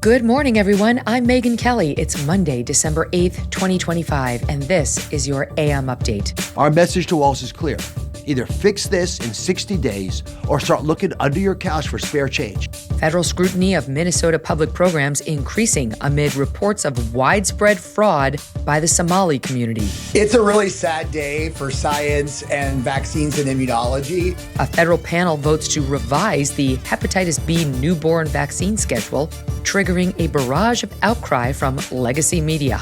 Good morning, everyone. I'm Megyn Kelly. It's Monday, December 8th, 2025, and this is your AM Update. Our message to all is clear. Either fix this in 60 days or start looking under your couch for spare change. Federal scrutiny of Minnesota public programs increasing amid reports of widespread fraud by the Somali community. It's a really sad day for science and vaccines and immunology. A federal panel votes to revise the Hepatitis B newborn vaccine schedule, triggering a barrage of outcry from legacy media.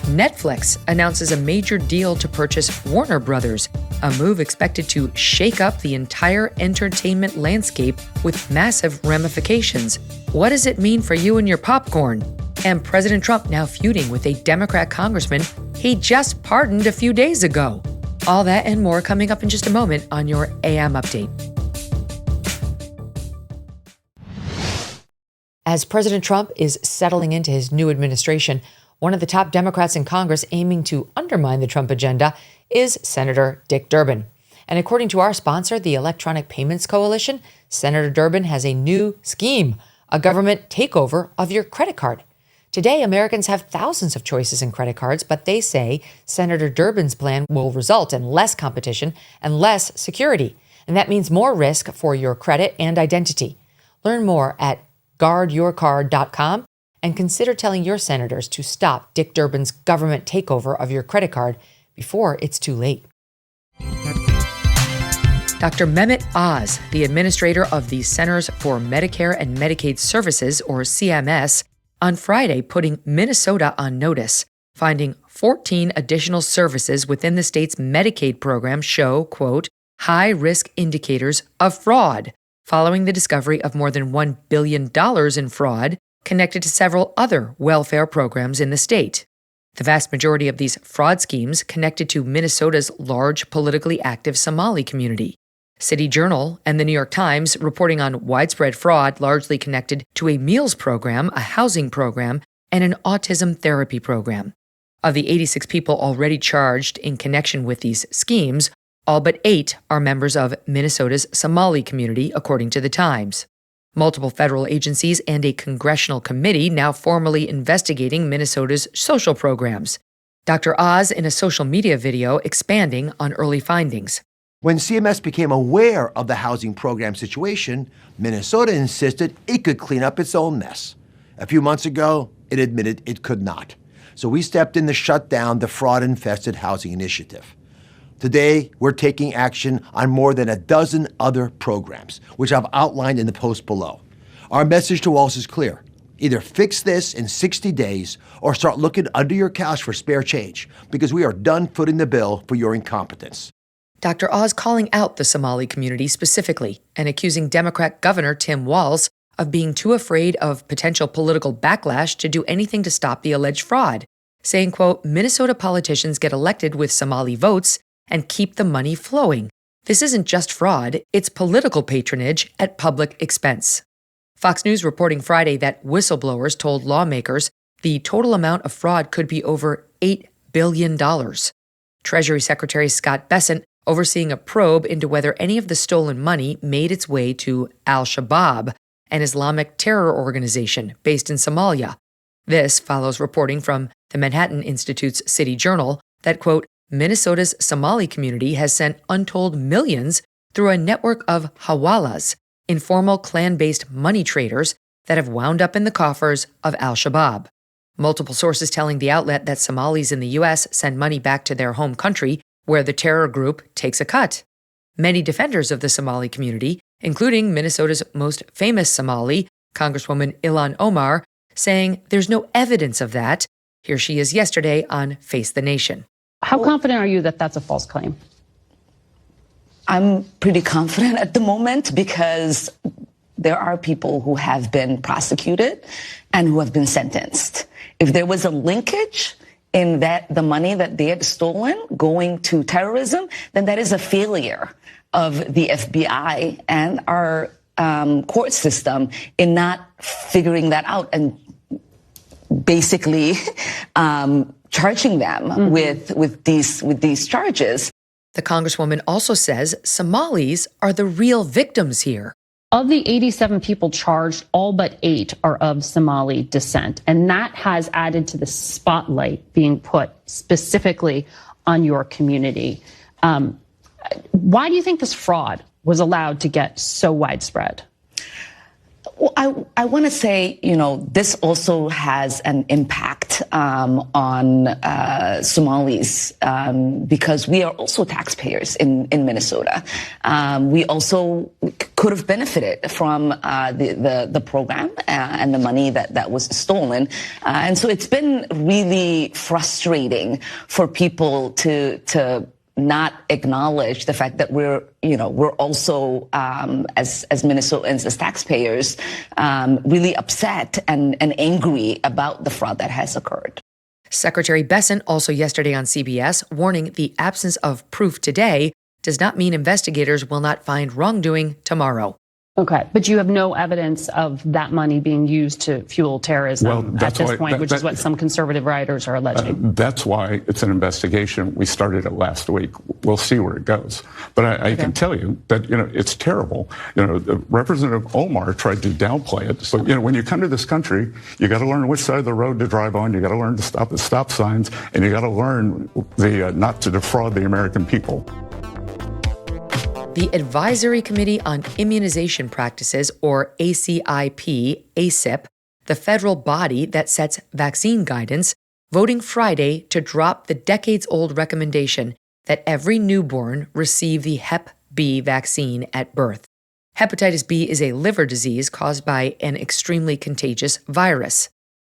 Netflix announces a major deal to purchase Warner Brothers, a move expected to shake up the entire entertainment landscape with massive ramifications. What does it mean for you and your popcorn? And President Trump now feuding with a Democrat congressman he just pardoned a few days ago. All that and more coming up in just a moment on your AM Update. As President Trump is settling into his new administration, one of the top Democrats in Congress aiming to undermine the Trump agenda is Senator Dick Durbin. And according to our sponsor, the Electronic Payments Coalition, Senator Durbin has a new scheme, a government takeover of your credit card. Today, Americans have thousands of choices in credit cards, but they say Senator Durbin's plan will result in less competition and less security. And that means more risk for your credit and identity. Learn more at guardyourcard.com. and consider telling your senators to stop Dick Durbin's government takeover of your credit card before it's too late. Dr. Mehmet Oz, the administrator of the Centers for Medicare and Medicaid Services, or CMS, on Friday putting Minnesota on notice, finding 14 additional services within the state's Medicaid program show, quote, high-risk indicators of fraud, following the discovery of more than $1 billion in fraud connected to several other welfare programs in the state. The vast majority of these fraud schemes connected to Minnesota's large politically active Somali community. City Journal and the New York Times reporting on widespread fraud largely connected to a meals program, a housing program, and an autism therapy program. Of the 86 people already charged in connection with these schemes, all but 8 are members of Minnesota's Somali community, according to the Times. Multiple federal agencies and a congressional committee now formally investigating Minnesota's social programs. Dr. Oz in a social media video expanding on early findings. When CMS became aware of the housing program situation, Minnesota insisted it could clean up its own mess. A few months ago, it admitted it could not. So we stepped in to shut down the fraud-infested housing initiative. Today, we're taking action on more than a dozen other programs, which I've outlined in the post below. Our message to all is clear. Either fix this in 60 days or start looking under your couch for spare change, because we are done footing the bill for your incompetence. Dr. Oz calling out the Somali community specifically and accusing Democrat Governor Tim Walz of being too afraid of potential political backlash to do anything to stop the alleged fraud, saying, quote, Minnesota politicians get elected with Somali votes and keep the money flowing. This isn't just fraud, it's political patronage at public expense. Fox News reporting Friday that whistleblowers told lawmakers the total amount of fraud could be over $8 billion. Treasury Secretary Scott Bessent overseeing a probe into whether any of the stolen money made its way to Al-Shabaab, an Islamic terror organization based in Somalia. This follows reporting from the Manhattan Institute's City Journal that, quote, Minnesota's Somali community has sent untold millions through a network of hawalas, informal clan-based money traders that have wound up in the coffers of Al-Shabaab. Multiple sources telling the outlet that Somalis in the U.S. send money back to their home country where the terror group takes a cut. Many defenders of the Somali community, including Minnesota's most famous Somali, Congresswoman Ilhan Omar, saying there's no evidence of that. Here she is yesterday on Face the Nation. How confident are you that that's a false claim? I'm pretty confident at the moment because there are people who have been prosecuted and who have been sentenced. If there was a linkage in that the money that they had stolen going to terrorism, then that is a failure of the FBI and our court system in not figuring that out and basically charging them with these charges. The Congresswoman also says Somalis are the real victims here. Of the 87 people charged, all but 8 are of Somali descent. And that has added to the spotlight being put specifically on your community. Why do you think this fraud was allowed to get so widespread? Well, I want to say, this also has an impact on Somalis because we are also taxpayers in Minnesota. We also could have benefited from the program and the money that was stolen. And so it's been really frustrating for people to not acknowledge the fact that we're also, as Minnesotans, as taxpayers, really upset and angry about the fraud that has occurred. Secretary Besant also yesterday on CBS warning the absence of proof today does not mean investigators will not find wrongdoing tomorrow. Okay, but you have no evidence of that money being used to fuel terrorism at this point, which is what some conservative writers are alleging. That's why it's an investigation. We started it last week. We'll see where it goes. But I can tell you that, it's terrible. Representative Omar tried to downplay it. But, when you come to this country, you got to learn which side of the road to drive on. You got to learn to stop at stop signs, and you got to learn not to defraud the American people. The Advisory Committee on Immunization Practices, or ACIP, the federal body that sets vaccine guidance, voting Friday to drop the decades-old recommendation that every newborn receive the Hep B vaccine at birth. Hepatitis B is a liver disease caused by an extremely contagious virus.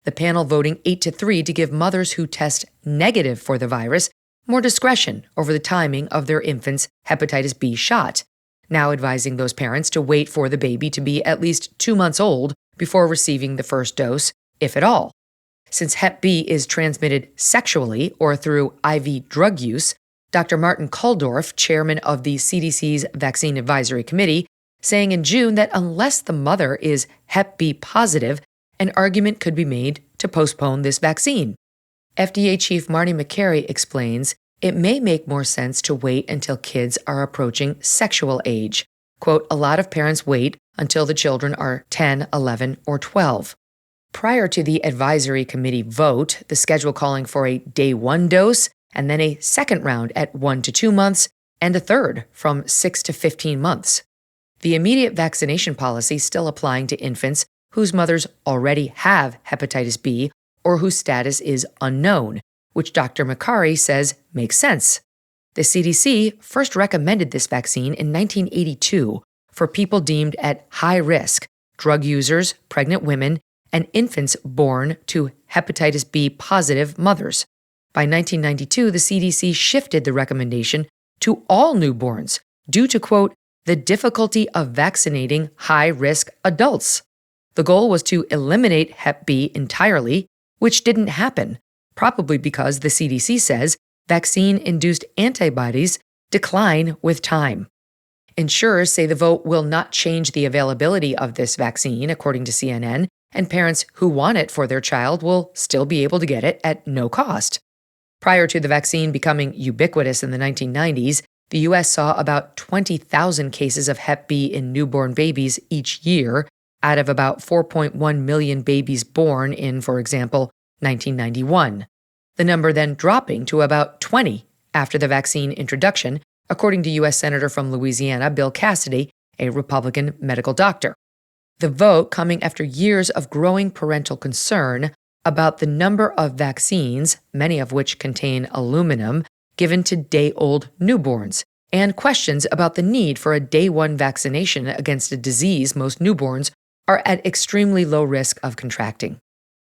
The panel voting 8-3 to give mothers who test negative for the virus more discretion over the timing of their infant's hepatitis B shot, now advising those parents to wait for the baby to be at least 2 months old before receiving the first dose, if at all. Since Hep B is transmitted sexually or through IV drug use, Dr. Martin Kulldorff, chairman of the CDC's Vaccine Advisory Committee, saying in June that unless the mother is Hep B positive, an argument could be made to postpone this vaccine. FDA Chief Marty Makary explains it may make more sense to wait until kids are approaching sexual age. Quote, a lot of parents wait until the children are 10, 11, or 12. Prior to the advisory committee vote, the schedule calling for a day 1 dose and then a second round at 1 to 2 months and a third from 6 to 15 months. The immediate vaccination policy still applying to infants whose mothers already have hepatitis B or whose status is unknown, which Dr. Makary says makes sense. The CDC first recommended this vaccine in 1982 for people deemed at high risk, drug users, pregnant women, and infants born to hepatitis B positive mothers. By 1992, the CDC shifted the recommendation to all newborns due to, quote, the difficulty of vaccinating high-risk adults. The goal was to eliminate Hep B entirely, which didn't happen, probably because the CDC says vaccine-induced antibodies decline with time. Insurers say the vote will not change the availability of this vaccine, according to CNN, and parents who want it for their child will still be able to get it at no cost. Prior to the vaccine becoming ubiquitous in the 1990s, the U.S. saw about 20,000 cases of Hep B in newborn babies each year, out of about 4.1 million babies born in, for example, 1991. The number then dropping to about 20 after the vaccine introduction, according to U.S. Senator from Louisiana Bill Cassidy, a Republican medical doctor. The vote coming after years of growing parental concern about the number of vaccines, many of which contain aluminum, given to day-old newborns, and questions about the need for a day 1 vaccination against a disease most newborns are at extremely low risk of contracting.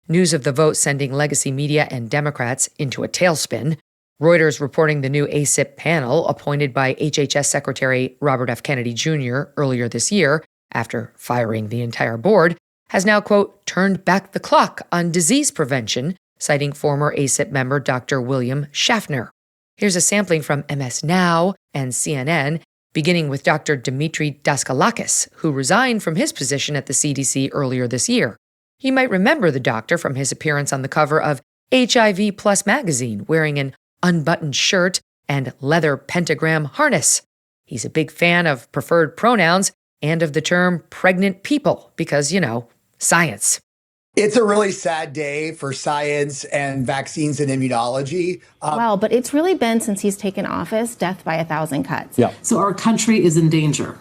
News of the vote sending legacy media and Democrats into a tailspin. Reuters reporting the new ACIP panel appointed by HHS Secretary Robert F. Kennedy Jr. earlier this year, after firing the entire board, has now, quote, turned back the clock on disease prevention, citing former ACIP member Dr. William Schaffner. Here's a sampling from MS Now and CNN, beginning with Dr. Dimitri Daskalakis, who resigned from his position at the CDC earlier this year. You might remember the doctor from his appearance on the cover of HIV Plus magazine, wearing an unbuttoned shirt and leather pentagram harness. He's a big fan of preferred pronouns and of the term pregnant people because, science. It's a really sad day for science and vaccines and immunology. Well, but it's really been, since he's taken office, death by 1,000 cuts. Yeah. So our country is in danger.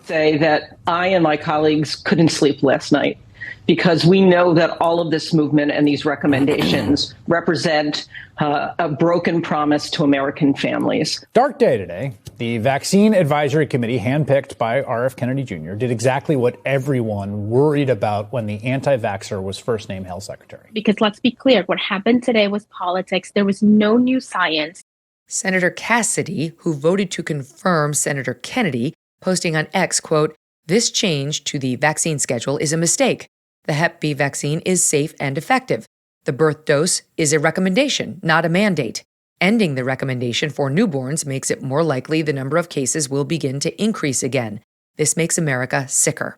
Say that I and my colleagues couldn't sleep last night because we know that all of this movement and these recommendations represent a broken promise to American families. Dark day today. The Vaccine Advisory Committee, handpicked by R.F. Kennedy Jr., did exactly what everyone worried about when the anti-vaxxer was first named health secretary. Because let's be clear, what happened today was politics. There was no new science. Senator Cassidy, who voted to confirm Senator Kennedy, posting on X, quote, "This change to the vaccine schedule is a mistake. The Hep B vaccine is safe and effective. The birth dose is a recommendation, not a mandate. Ending the recommendation for newborns makes it more likely the number of cases will begin to increase again. This makes America sicker."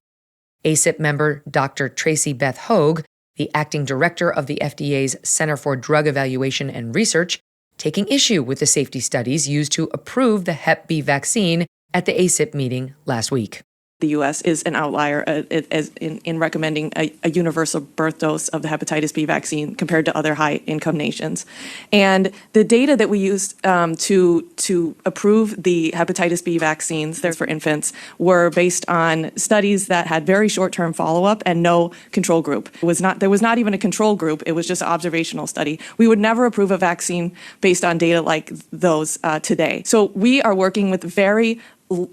ACIP member Dr. Tracy Beth Hogue, the acting director of the FDA's Center for Drug Evaluation and Research, taking issue with the safety studies used to approve the Hep B vaccine at the ACIP meeting last week. The U.S. is an outlier in recommending a universal birth dose of the hepatitis B vaccine compared to other high-income nations. And the data that we used to approve the hepatitis B vaccines there for infants were based on studies that had very short-term follow-up and no control group. There was not even a control group. It was just an observational study. We would never approve a vaccine based on data like those today. So we are working with very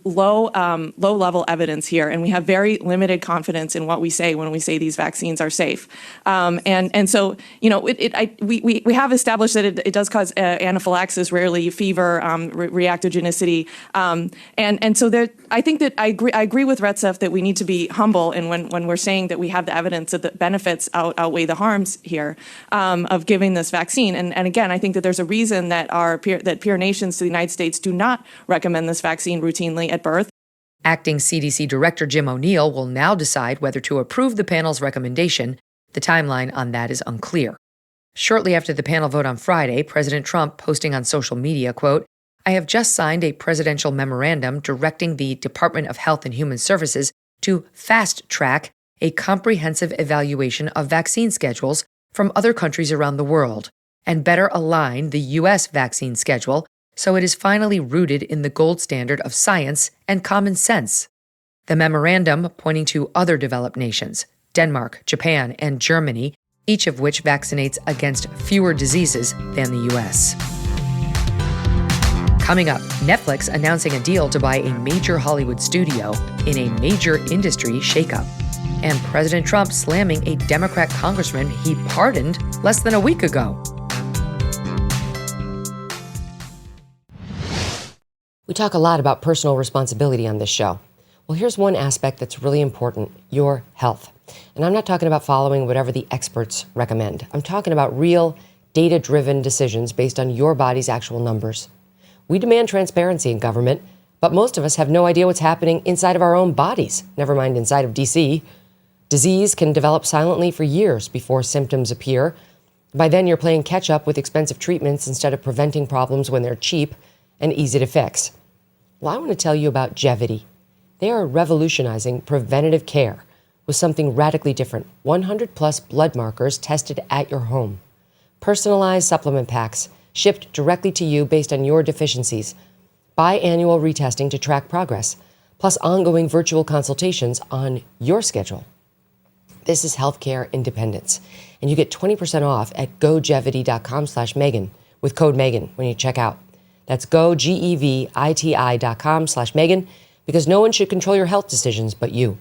low-level evidence here, and we have very limited confidence in what we say when we say these vaccines are safe. And so, we have established that it does cause anaphylaxis, rarely fever, reactogenicity, and so there. I think that I agree with Retzef that we need to be humble, and when we're saying that we have the evidence that the benefits outweigh the harms here of giving this vaccine. And again, I think that there's a reason that peer nations to the United States do not recommend this vaccine routinely at birth. Acting CDC Director Jim O'Neill will now decide whether to approve the panel's recommendation. The timeline on that is unclear. Shortly after the panel vote on Friday, President Trump posting on social media, quote, "I have just signed a presidential memorandum directing the Department of Health and Human Services to fast-track a comprehensive evaluation of vaccine schedules from other countries around the world and better align the U.S. vaccine schedule so it is finally rooted in the gold standard of science and common sense." The memorandum, pointing to other developed nations, Denmark, Japan, and Germany, each of which vaccinates against fewer diseases than the U.S. Coming up, Netflix announcing a deal to buy a major Hollywood studio in a major industry shakeup. And President Trump slamming a Democratic congressman he pardoned less than a week ago. We talk a lot about personal responsibility on this show. Well, here's one aspect that's really important: your health. And I'm not talking about following whatever the experts recommend. I'm talking about real, data-driven decisions based on your body's actual numbers. We demand transparency in government, but most of us have no idea what's happening inside of our own bodies, never mind inside of D.C. Disease can develop silently for years before symptoms appear. By then, you're playing catch-up with expensive treatments instead of preventing problems when they're cheap and easy to fix. Well, I want to tell you about Govity. They are revolutionizing preventative care with something radically different: 100-plus blood markers tested at your home. Personalized supplement packs shipped directly to you based on your deficiencies. Biannual retesting to track progress, plus ongoing virtual consultations on your schedule. This is healthcare independence. And you get 20% off at gogevity.com/Megyn with code Megyn when you check out. That's gogeviti.com/Megyn, because no one should control your health decisions but you.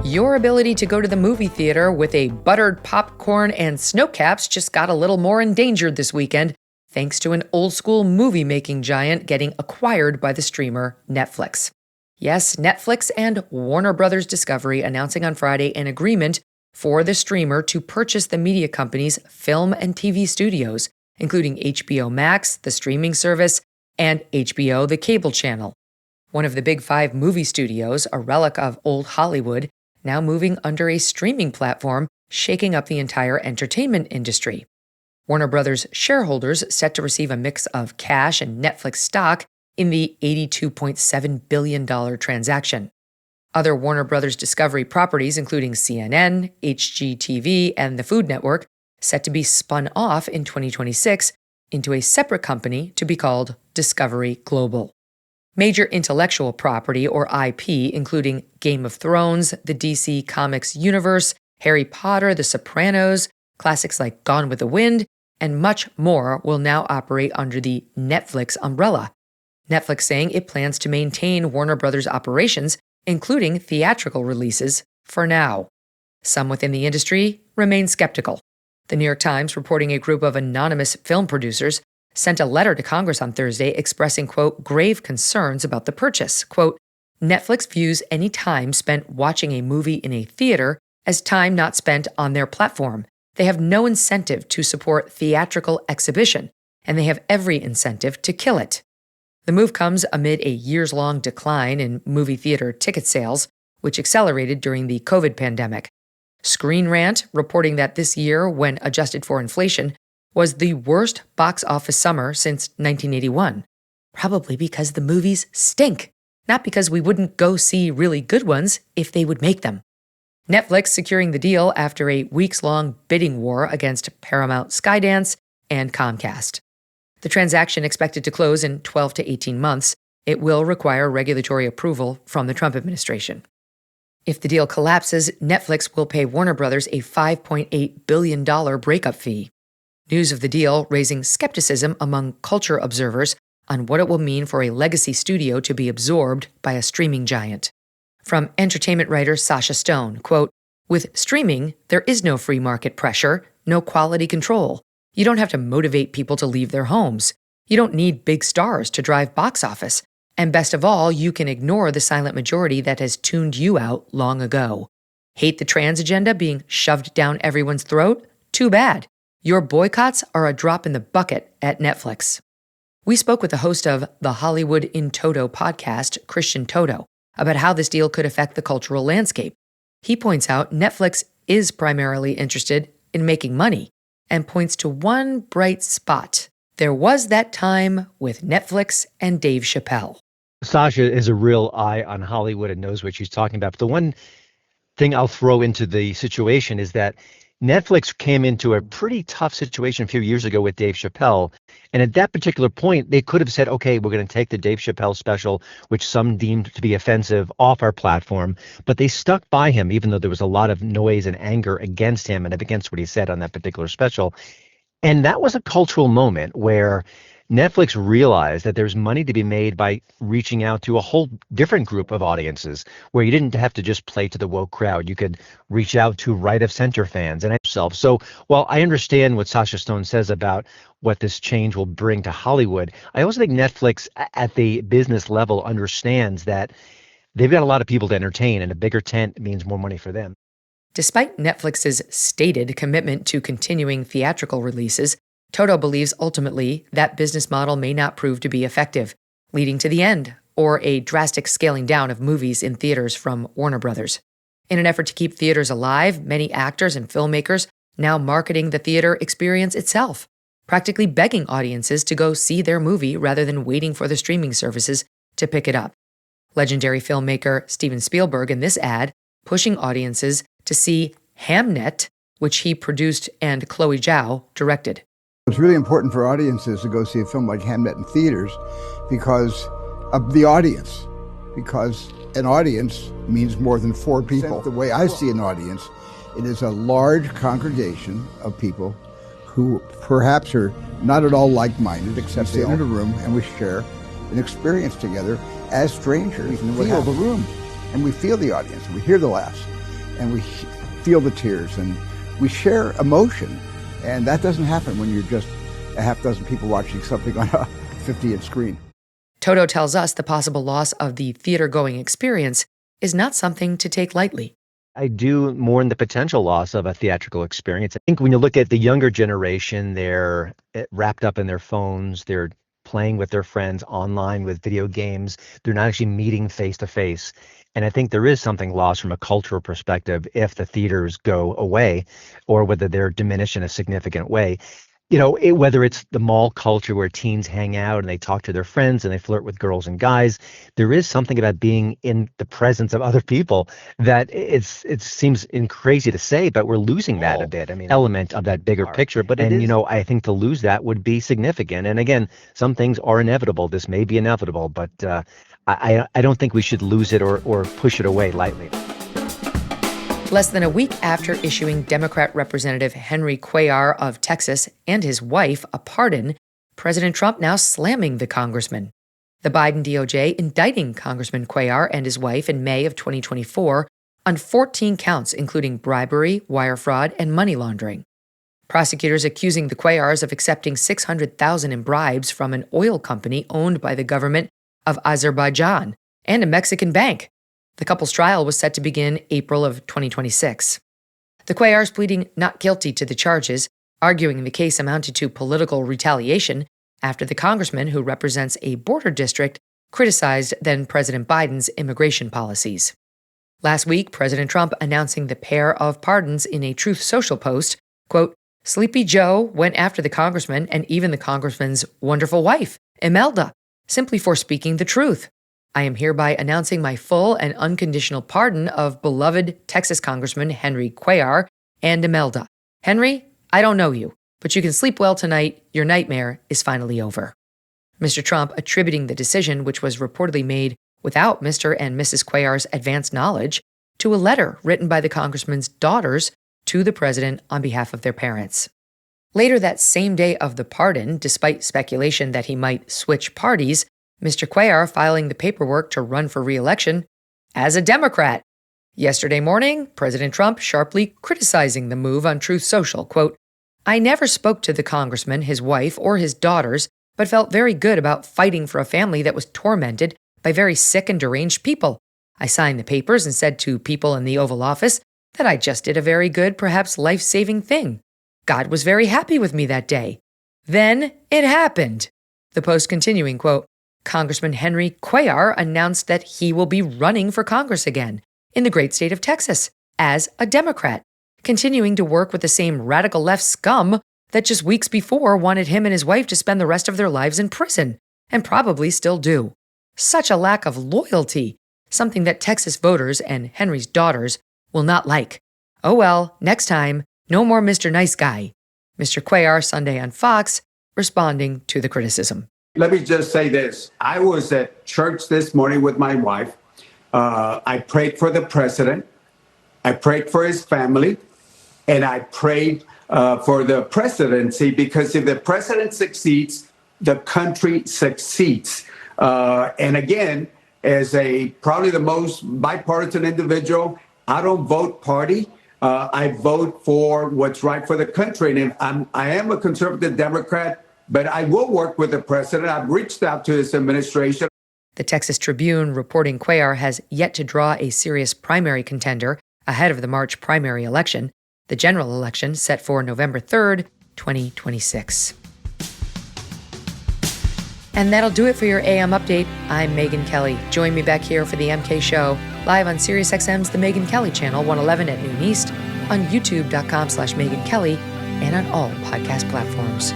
Your ability to go to the movie theater with a buttered popcorn and snow caps just got a little more endangered this weekend, thanks to an old-school movie-making giant getting acquired by the streamer Netflix. Yes, Netflix and Warner Brothers Discovery announcing on Friday an agreement for the streamer to purchase the media company's film and TV studios, including HBO Max, the streaming service, and HBO, the cable channel. One of the big five movie studios, a relic of old Hollywood, now moving under a streaming platform, shaking up the entire entertainment industry. Warner Brothers shareholders set to receive a mix of cash and Netflix stock in the $82.7 billion transaction. Other Warner Brothers Discovery properties, including CNN, HGTV, and the Food Network, set to be spun off in 2026 into a separate company to be called Discovery Global. Major intellectual property, or IP, including Game of Thrones, the DC Comics universe, Harry Potter, The Sopranos, classics like Gone with the Wind, and much more will now operate under the Netflix umbrella. Netflix saying it plans to maintain Warner Brothers operations, including theatrical releases, for now. Some within the industry remain skeptical. The New York Times, reporting a group of anonymous film producers, sent a letter to Congress on Thursday expressing, quote, grave concerns about the purchase. Quote, Netflix views any time spent watching a movie in a theater as time not spent on their platform. They have no incentive to support theatrical exhibition, and they have every incentive to kill it. The move comes amid a years-long decline in movie theater ticket sales, which accelerated during the COVID pandemic. Screen Rant, reporting that this year, when adjusted for inflation, was the worst box office summer since 1981. Probably because the movies stink, not because we wouldn't go see really good ones if they would make them. Netflix securing the deal after a weeks-long bidding war against Paramount, Skydance, and Comcast. The transaction expected to close in 12 to 18 months. It will require regulatory approval from the Trump administration. If the deal collapses, Netflix will pay Warner Brothers a $5.8 billion breakup fee. News of the deal raising skepticism among culture observers on what it will mean for a legacy studio to be absorbed by a streaming giant. From entertainment writer Sasha Stone, quote, with streaming, there is no free market pressure, no quality control. You don't have to motivate people to leave their homes. You don't need big stars to drive box office. And best of all, you can ignore the silent majority that has tuned you out long ago. Hate the trans agenda being shoved down everyone's throat? Too bad. Your boycotts are a drop in the bucket at Netflix. We spoke with the host of the Hollywood in Toto podcast, Christian Toto, about how this deal could affect the cultural landscape. He points out Netflix is primarily interested in making money and points to one bright spot. There was that time with Netflix and Dave Chappelle. Sasha is a real eye on Hollywood and knows what she's talking about. But the one thing I'll throw into the situation is that Netflix came into a pretty tough situation a few years ago with Dave Chappelle. And at that particular point, they could have said, okay, we're going to take the Dave Chappelle special, which some deemed to be offensive, off our platform. But they stuck by him, even though there was a lot of noise and anger against him and against what he said on that particular special. And that was a cultural moment where Netflix realized that there's money to be made by reaching out to a whole different group of audiences where you didn't have to just play to the woke crowd. You could reach out to right of center fans and yourself. So while I understand what Sasha Stone says about what this change will bring to Hollywood, I also think Netflix at the business level understands that they've got a lot of people to entertain, and a bigger tent means more money for them. Despite Netflix's stated commitment to continuing theatrical releases, Toto believes ultimately that business model may not prove to be effective, leading to the end or a drastic scaling down of movies in theaters from Warner Brothers. In an effort to keep theaters alive, many actors and filmmakers now marketing the theater experience itself, practically begging audiences to go see their movie rather than waiting for the streaming services to pick it up. Legendary filmmaker Steven Spielberg in this ad pushing audiences to see Hamnet, which he produced and Chloe Zhao directed. It's really important for audiences to go see a film like Hamnet in theaters because of the audience, because an audience means more than four people. The way I see an audience, it is a large congregation of people who perhaps are not at all like-minded, except they enter a room and we share an experience together as strangers. We feel the room, and we feel the audience, and we hear the laughs, and we feel the tears, and we share emotion. And that doesn't happen when you're just a half dozen people watching something on a 50-inch screen. Toto tells us the possible loss of the theater-going experience is not something to take lightly. I do mourn the potential loss of a theatrical experience. I think when you look at the younger generation, they're wrapped up in their phones. They're playing with their friends online with video games. They're not actually meeting face to face. And I think there is something lost from a cultural perspective if the theaters go away or whether they're diminished in a significant way. whether it's the mall culture where teens hang out and they talk to their friends and they flirt with girls and guys, there is something about being in the presence of other people that it seems crazy to say, but we're losing that a bit. I mean, element of that bigger picture. But I think to lose that would be significant. And again, some things are inevitable. This may be inevitable, but I don't think we should lose it or push it away lightly. Less than a week after issuing Democrat Representative Henry Cuellar of Texas and his wife a pardon, President Trump now slamming the congressman. The Biden DOJ indicting Congressman Cuellar and his wife in May of 2024 on 14 counts, including bribery, wire fraud, and money laundering. Prosecutors accusing the Cuellars of accepting $600,000 in bribes from an oil company owned by the government of Azerbaijan and a Mexican bank. The couple's trial was set to begin April of 2026. The Cuellars pleading not guilty to the charges, arguing the case amounted to political retaliation after the congressman who represents a border district criticized then-President Biden's immigration policies. Last week, President Trump announcing the pair of pardons in a Truth Social post, quote, Sleepy Joe went after the congressman and even the congressman's wonderful wife, Imelda, simply for speaking the truth. I am hereby announcing my full and unconditional pardon of beloved Texas Congressman Henry Cuellar and Imelda. Henry, I don't know you, but you can sleep well tonight. Your nightmare is finally over. Mr. Trump attributing the decision, which was reportedly made without Mr. and Mrs. Cuellar's advance knowledge, to a letter written by the congressman's daughters to the president on behalf of their parents. Later that same day of the pardon, despite speculation that he might switch parties, Mr. Cuellar filing the paperwork to run for re-election as a Democrat. Yesterday morning, President Trump sharply criticizing the move on Truth Social, quote, I never spoke to the congressman, his wife, or his daughters, but felt very good about fighting for a family that was tormented by very sick and deranged people. I signed the papers and said to people in the Oval Office that I just did a very good, perhaps life-saving thing. God was very happy with me that day. Then it happened. The post continuing, quote, Congressman Henry Cuellar announced that he will be running for Congress again in the great state of Texas as a Democrat, continuing to work with the same radical left scum that just weeks before wanted him and his wife to spend the rest of their lives in prison, and probably still do. Such a lack of loyalty, something that Texas voters and Henry's daughters will not like. Oh well, next time, no more Mr. Nice Guy. Mr. Cuellar Sunday on Fox, responding to the criticism. Let me just say this. I was at church this morning with my wife. I prayed for the president. I prayed for his family. And I prayed for the presidency, because if the president succeeds, the country succeeds. And again, as probably the most bipartisan individual, I don't vote party. I vote for what's right for the country. And I am a conservative Democrat, but I will work with the president. I've reached out to his administration. The Texas Tribune reporting Cuellar has yet to draw a serious primary contender ahead of the March primary election, the general election set for November 3rd, 2026. And that'll do it for your AM update. I'm Megyn Kelly. Join me back here for the MK Show, live on SiriusXM's The Megyn Kelly Channel, 111 at noon East, on youtube.com/Megyn Kelly, and on all podcast platforms.